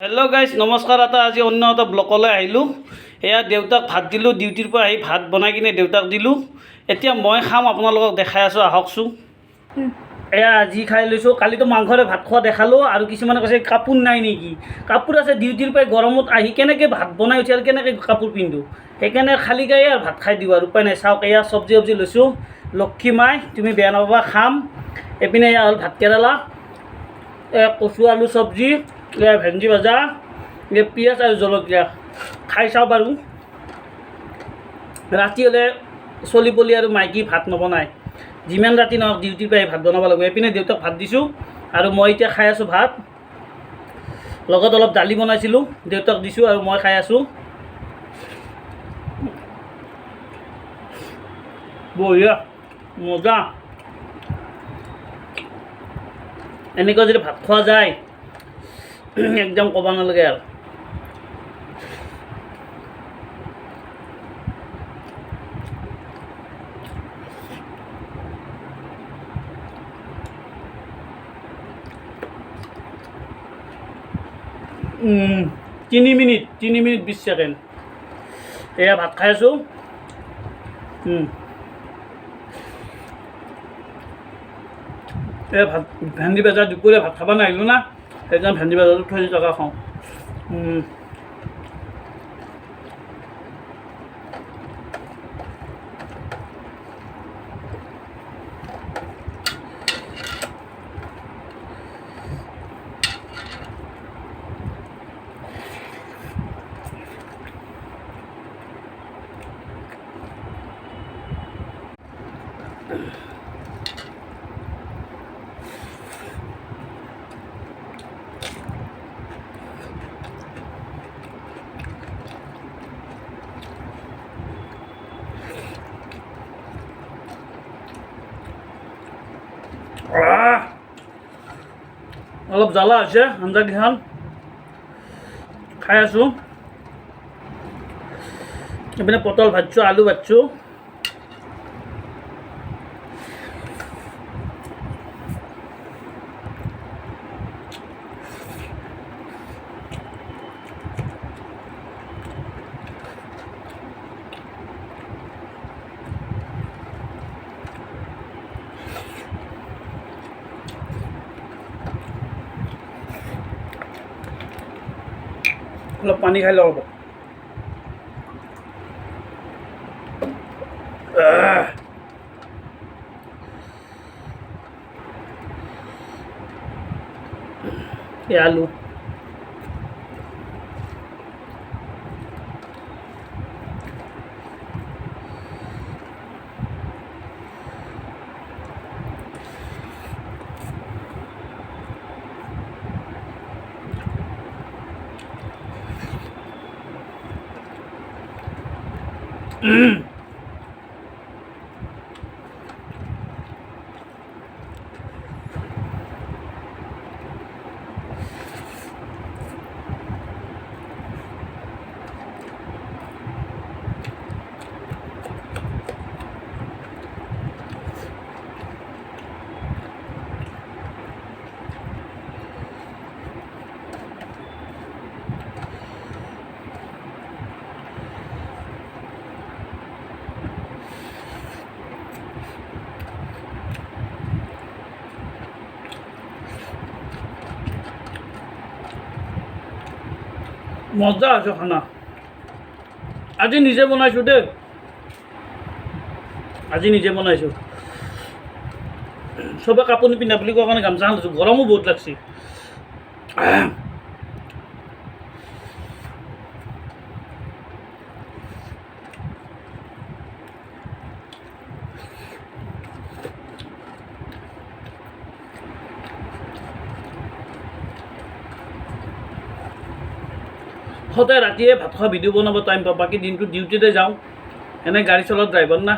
Hello' guys নমস্কাৰ। আজি অন্য এটা ব্লকলৈ আহিলোঁ। এয়া দেউতাক ভাত দিলোঁ, ডিউটিৰ পৰা আহি ভাত বনাই কিনে দেউতাক দিলোঁ। এতিয়া মই খাম, আপোনালোকক দেখাই আছোঁ, আহকচোন। এয়া আজি খাই লৈছোঁ। কালিতো মাংসৰে ভাত খোৱা দেখালোঁ আৰু কিছুমানে কৈছে কাপোৰ নাই নেকি। কাপোৰ আছে, ডিউটিৰ পৰা গৰমত আহি কেনেকৈ ভাত বনাই উঠি আৰু কেনেকৈ কাপোৰ পিন্ধোঁ। সেইকাৰণে খালী গায়ে আৰু ভাত খাই দিওঁ আৰু উপায় নাই। চাওক, এয়া চব্জি লৈছোঁ। লক্ষী মাই তুমি বেয়া নাপাবা, খাম। এইপিনে এয়া হ'ল ভাত কেৰেলা, কচু আলু চব্জি, ভেন্দি ভাজা, পিঁয়াজ আৰু জলকীয়া। খাই চাওঁ বাৰু। ৰাতি হ'লে চলি পলি আৰু মাইকী ভাত নবনায়, যিমান ৰাতি নহওক ডিউটিৰ পৰা ভাত বনাব লাগিব। এইপিনে দেউতাক ভাত দিছোঁ আৰু মই এতিয়া খাই আছোঁ ভাত। লগত অলপ দালি বনাইছিলোঁ, দেউতাক দিছোঁ আৰু মই খাই আছোঁ। বঢ়িয়া, মজা। এনেকৈ যদি ভাত খোৱা যায় একদম ক'ব নালাগে আৰু। তিনি মিনিট 20 ছেকেণ্ড। এয়া ভাত খাই আছোঁ। এই ভাত ভেন্দি ভাজা, দুপৰীয়া ভাত খাব নাহিলোঁ না, সেইকাৰণে ভেন্দি ভাজাটো থৈ টকা খাওঁ। অলপ জ্বালা হৈছে আঞ্জাকেইখন, খাই আছোঁ। এইপিনে পটল ভাজছোঁ, আলু ভাজছোঁ। অলপ পানী খাই লওঁ। এই আলু মজা আছে খানা। আজি নিজে বনাইছোঁ দেই, আজি নিজে বনাইছোঁ। চবে কাপোৰ নিপিন্ধা বুলি কোৱা কাৰণে গামোচা লৈছোঁ, গৰমো বহুত লাগছে। সদায় ৰাতিয়ে ভাত খোৱা ভিডিঅ' বনাব টাইম পাওঁ, বাকী দিনটো ডিউটিতে যাওঁ। এনে গাড়ী চলোৱা ড্ৰাইভাৰ না।